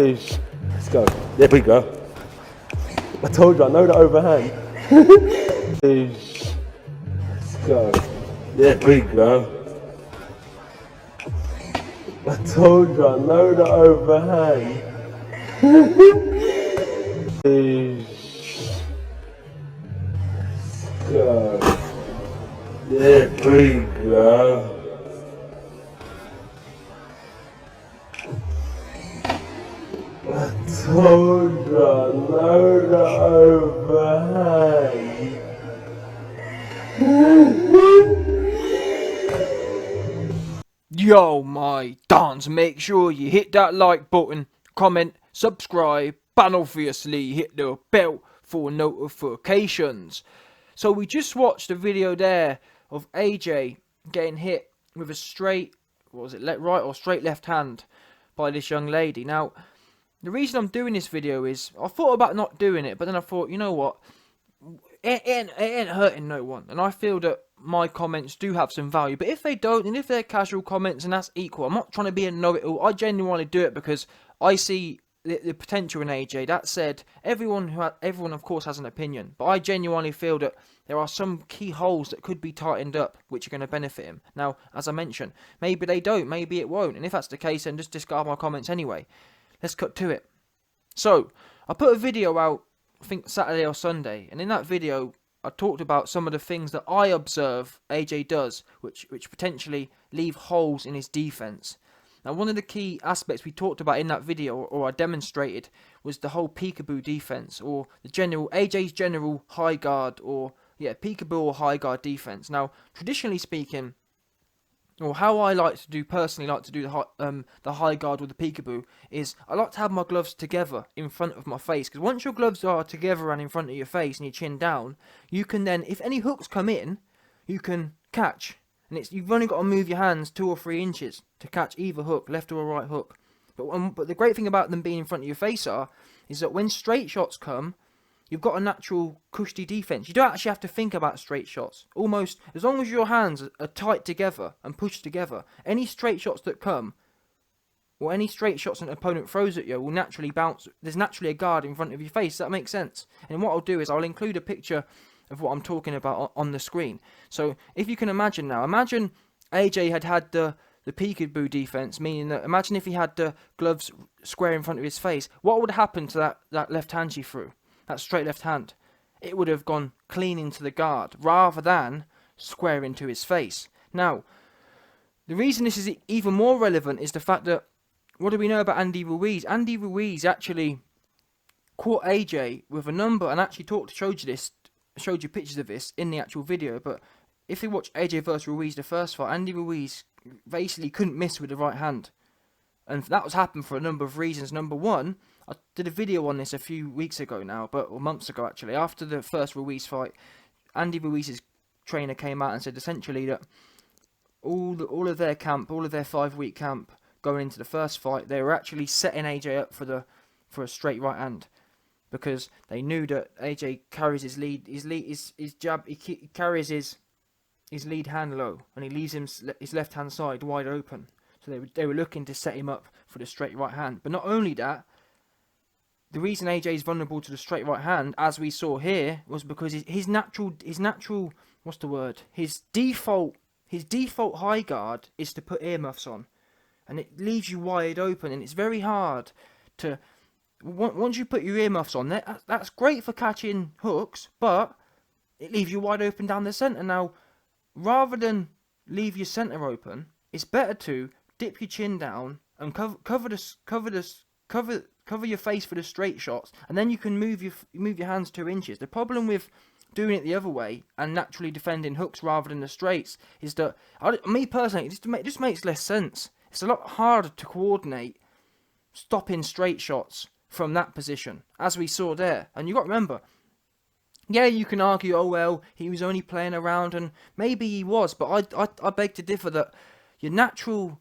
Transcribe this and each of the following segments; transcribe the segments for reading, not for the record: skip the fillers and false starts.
Let's go. There we go. I told you, I know the overhand. Let's go. There we go. I told you, I know the overhand. Let's go. There we go. I told you, I know the overhand. Yo, my dons, make sure you hit that like button, comment, subscribe, and obviously hit the bell for notifications. So we just watched a video there of AJ getting hit with a straight, what was it, right or straight left hand by this young lady. Now, the reason I'm doing this video is, I thought about not doing it, but then I thought, you know what, it ain't hurting no one, and I feel that my comments do have some value. But if they don't, and if they're casual comments, and that's equal, I'm not trying to be a know-it-all. I genuinely do it because I see the potential in AJ. That said, everyone of course has an opinion, but I genuinely feel that there are some key holes that could be tightened up, which are going to benefit him. Now, as I mentioned, maybe they don't, maybe it won't, and if that's the case, then just discard my comments anyway. Let's cut to it. So, I put a video out, I think Saturday or Sunday, and in that video I talked about some of the things that I observe AJ does, which potentially leave holes in his defense. Now, one of the key aspects we talked about in that video, or I demonstrated, was the whole peekaboo defense, or the AJ's general high guard, or peekaboo or high guard defense. Now, traditionally speaking, or how I personally like to do the high guard with the peekaboo, is I like to have my gloves together in front of my face, because once your gloves are together and in front of your face and your chin down, you can then, if any hooks come in, you can catch, and you've only got to move your hands 2 or 3 inches to catch either hook, left or right hook. But the great thing about them being in front of your face is that when straight shots come, you've got a natural cushy defense. You don't actually have to think about straight shots. Almost, as long as your hands are tight together and pushed together, any straight shots that come, or any straight shots an opponent throws at you, will naturally bounce. There's naturally a guard in front of your face. That makes sense. And what I'll do is I'll include a picture of what I'm talking about on the screen. So if you can imagine now, imagine AJ had the peekaboo defense, meaning that imagine if he had the gloves square in front of his face. What would happen to that left hand she threw? That straight left hand, it would have gone clean into the guard rather than square into his face. Now, the reason this is even more relevant is the fact that, what do we know about Andy Ruiz? Andy Ruiz actually caught AJ with a number, and actually showed you pictures of this in the actual video. But if you watch AJ versus Ruiz, the first fight, Andy Ruiz basically couldn't miss with the right hand. And that was happened for a number of reasons. Number one, I did a video on this a few weeks ago now, or months ago actually. After the first Ruiz fight, Andy Ruiz's trainer came out and said essentially that all of their 5-week camp going into the first fight, they were actually setting AJ up for a straight right hand, because they knew that AJ carries his jab, he carries his lead hand low, and he leaves his left hand side wide open. So they were looking to set him up for the straight right hand. But not only that, the reason AJ is vulnerable to the straight right hand, as we saw here, was because his default high guard is to put earmuffs on, and it leaves you wide open, and it's very hard to, once you put your earmuffs on, that's great for catching hooks, but it leaves you wide open down the centre. Now, rather than leave your centre open, it's better to dip your chin down and cover your face for the straight shots, and then you can move your hands 2 inches. The problem with doing it the other way and naturally defending hooks rather than the straights is that, me personally, it just makes less sense. It's a lot harder to coordinate stopping straight shots from that position, as we saw there. And you got to remember, yeah, you can argue, oh well, he was only playing around, and maybe he was, but I beg to differ that your natural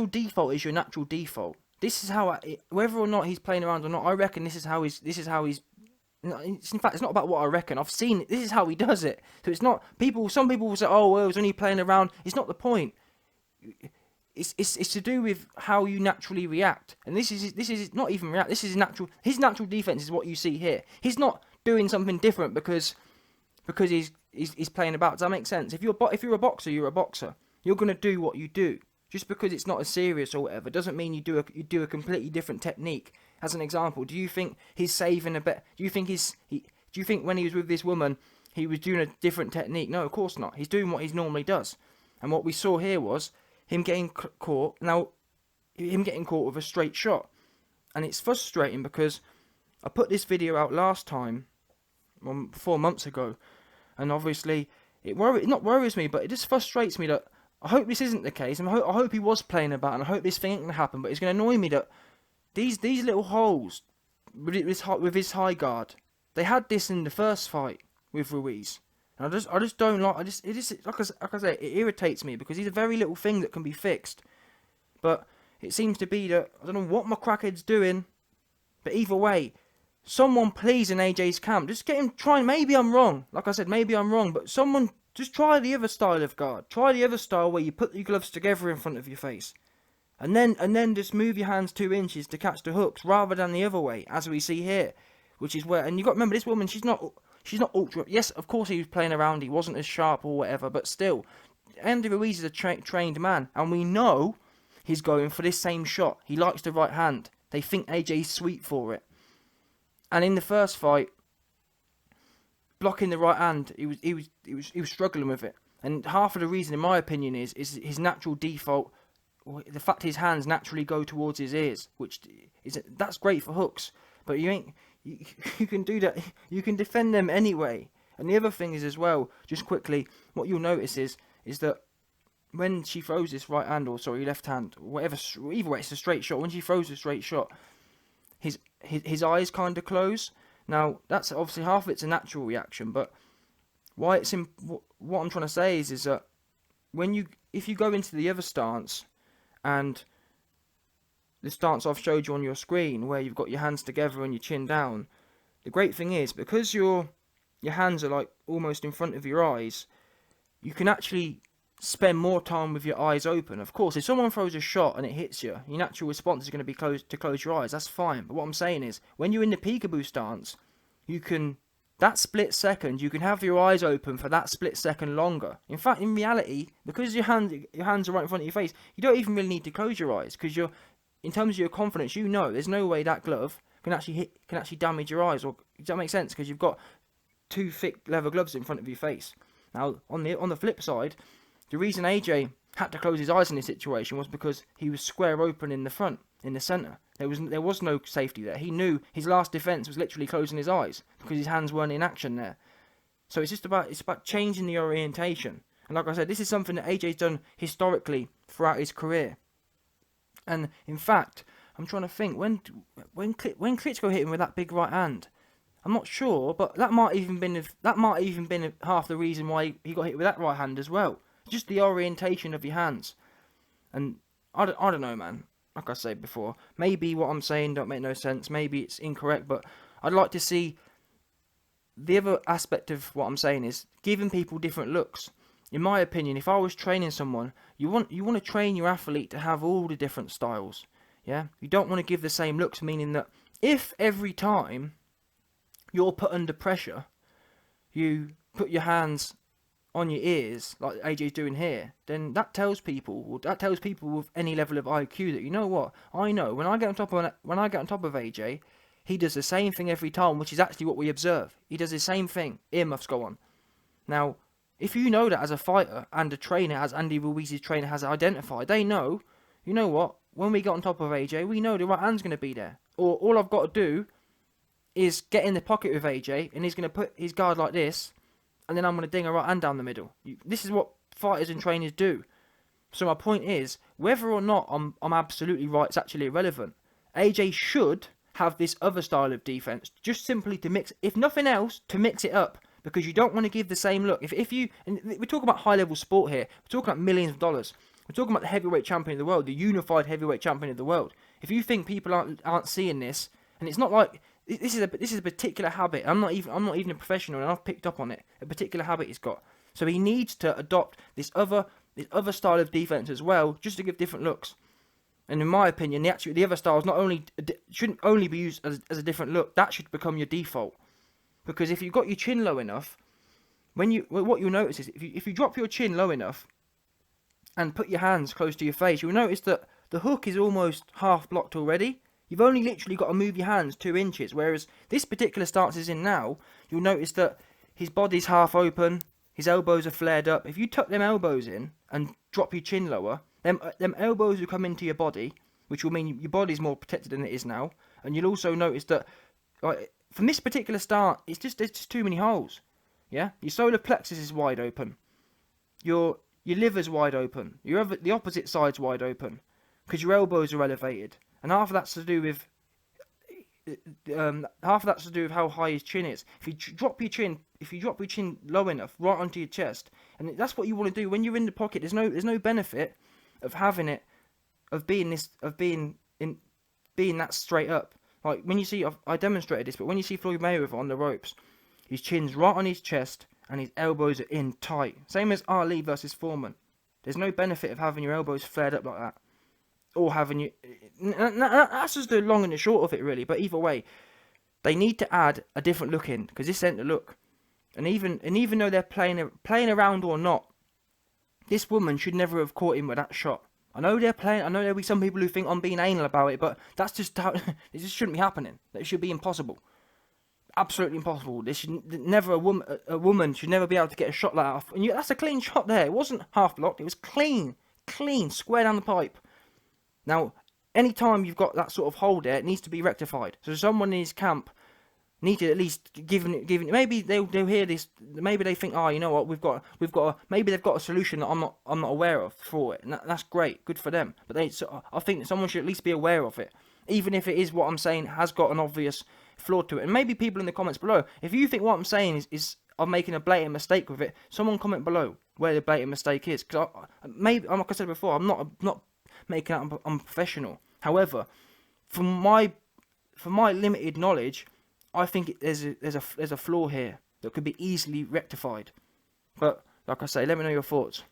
default is your natural default. This is how, whether or not he's playing around or not, I reckon this is how he's. In fact, it's not about what I reckon. I've seen it. This is how he does it. So it's not some people will say, oh well, he's only playing around. It's not the point. it's to do with how you naturally react, and this is not even react. This is natural. His natural defense is what you see here. He's not doing something different because he's playing about. Does that make sense? If you're a boxer, you're a boxer. You're gonna do what you do. Just because it's not as serious or whatever doesn't mean you do a completely different technique. As an example, do you think he's saving a bit? Do you think do you think when he was with this woman he was doing a different technique? No, of course not. He's doing what he normally does. And what we saw here was him getting caught. Now, him getting caught with a straight shot, and it's frustrating because I put this video out last time, 4 months ago, and obviously it not worries me, but it just frustrates me that I hope this isn't the case. And I hope he was playing about, and I hope this thing ain't gonna happen. But it's gonna annoy me that these little holes with his high guard. They had this in the first fight with Ruiz. And I just don't like. It just like I say, it irritates me because he's a very little thing that can be fixed. But it seems to be that I don't know what my crackhead's doing. But either way, someone please in AJ's camp, just get him trying. Maybe I'm wrong. Like I said, maybe I'm wrong. But someone just try the other style of guard. Try the other style where you put your gloves together in front of your face, and then just move your hands 2 inches to catch the hooks, rather than the other way, as we see here, which is where. And you got to remember, this woman, she's not ultra. Yes, of course he was playing around. He wasn't as sharp or whatever, but still, Andy Ruiz is a trained man, and we know he's going for this same shot. He likes the right hand. They think AJ's sweet for it. And in the first fight, blocking the right hand, he was struggling with it. And half of the reason, in my opinion, is his natural default. The fact his hands naturally go towards his ears, that's great for hooks, but you can do that. You can defend them anyway. And the other thing is as well, just quickly, what you'll notice is that when she throws this right hand, or sorry, left hand, whatever, either way, it's a straight shot. When she throws a straight shot, his eyes kind of close. Now that's obviously half of it's a natural reaction, but what I'm trying to say is that if you go into the other stance, and the stance I've showed you on your screen, where you've got your hands together and your chin down, the great thing is, because your hands are like almost in front of your eyes, you can actually spend more time with your eyes open. Of course, if someone throws a shot and it hits you, your natural response is going to be to close your eyes. That's fine. But what I'm saying is, when you're in the peekaboo stance, that split second, you can have your eyes open for that split second longer. In fact, in reality, because your hands are right in front of your face, you don't even really need to close your eyes, because in terms of your confidence, there's no way that glove can actually damage your eyes. Or does that make sense? Because you've got 2 thick leather gloves in front of your face. Now, on the flip side, the reason AJ had to close his eyes in this situation was because he was square open in the front, in the centre. There was no safety there. He knew his last defence was literally closing his eyes because his hands weren't in action there. So it's about changing the orientation. And like I said, this is something that AJ's done historically throughout his career. And in fact, I'm trying to think when Klitschko hit him with that big right hand, I'm not sure, but that might even been half the reason why he got hit with that right hand as well. Just the orientation of your hands. And I don't know, man. Like I said before, maybe what I'm saying don't make no sense. Maybe it's incorrect, but I'd like to see the other aspect of what I'm saying is giving people different looks. In my opinion, if I was training someone, you want to train your athlete to have all the different styles. Yeah, you don't want to give the same looks, meaning that if every time you're put under pressure, you put your hands on your ears like AJ's doing here, then that tells people with any level of IQ that, you know what, I know when I get on top of AJ, he does the same thing every time, which is actually what we observe. He does the same thing. Earmuffs go on. Now, if you know that as a fighter and a trainer, as Andy Ruiz's trainer has identified, they know, you know what, when we get on top of AJ, we know the right hand's going to be there. Or all I've got to do is get in the pocket with AJ, and he's going to put his guard like this, and then I'm going to ding a right hand down the middle. This is what fighters and trainers do. So my point is, whether or not I'm absolutely right, it's actually irrelevant. AJ should have this other style of defense, just simply to mix, if nothing else, to mix it up, because you don't want to give the same look. If you, and we're talking about high level sport here, we're talking about millions of dollars. We're talking about the heavyweight champion of the world, the unified heavyweight champion of the world. If you think people aren't seeing this, and it's not like this is a particular habit. I'm not even a professional, and I've picked up on it. A particular habit he's got. So he needs to adopt this other this other style of defense as well, just to give different looks. And in my opinion, the other styles shouldn't only be used as a different look. That should become your default. Because if you've got your chin low enough, what you'll notice is if you drop your chin low enough and put your hands close to your face, you'll notice that the hook is almost half blocked already. You've only literally got to move your hands 2 inches. Whereas this particular stance is in now, you'll notice that his body's half open, his elbows are flared up. If you tuck them elbows in and drop your chin lower, them elbows will come into your body, which will mean your body's more protected than it is now. And you'll also notice that, like, from this particular start, there's just too many holes. Yeah, your solar plexus is wide open, your liver's wide open, the opposite side's wide open, because your elbows are elevated, and half of that's to do with how high his chin is. If you drop your chin low enough right onto your chest, and that's what you want to do when you're in the pocket. There's no benefit of having it, being that straight up. Like when you see, I demonstrated this, but when you see Floyd Mayweather on the ropes, his chin's right on his chest and his elbows are in tight. Same as Ali versus Foreman. There's no benefit of having your elbows flared up like that, or having you. That's just the long and the short of it, really. But either way, they need to add a different look in, because this ain't the look. And even though they're playing around or not, this woman should never have caught him with that shot. I know there'll be some people who think I'm being anal about it, but that's just how it just shouldn't be happening. That should be impossible. Absolutely impossible. A woman should never be able to get a shot like that off. And that's a clean shot there. It wasn't half blocked. It was clean, square down the pipe. Now, anytime you've got that sort of hole there, it needs to be rectified. So someone in his camp need to at least give it. Maybe they'll hear this. Maybe they think, oh, you know what, maybe they've got a solution that I'm not aware of for it, and that's great, good for them. But I think that someone should at least be aware of it, even if it is what I'm saying has got an obvious flaw to it. And maybe people in the comments below, if you think what I'm saying is I'm making a blatant mistake with it, someone comment below where the blatant mistake is. Because like I said before, I'm not making out I'm professional. However, from my limited knowledge, I think there's a flaw here that could be easily rectified. But like I say, let me know your thoughts.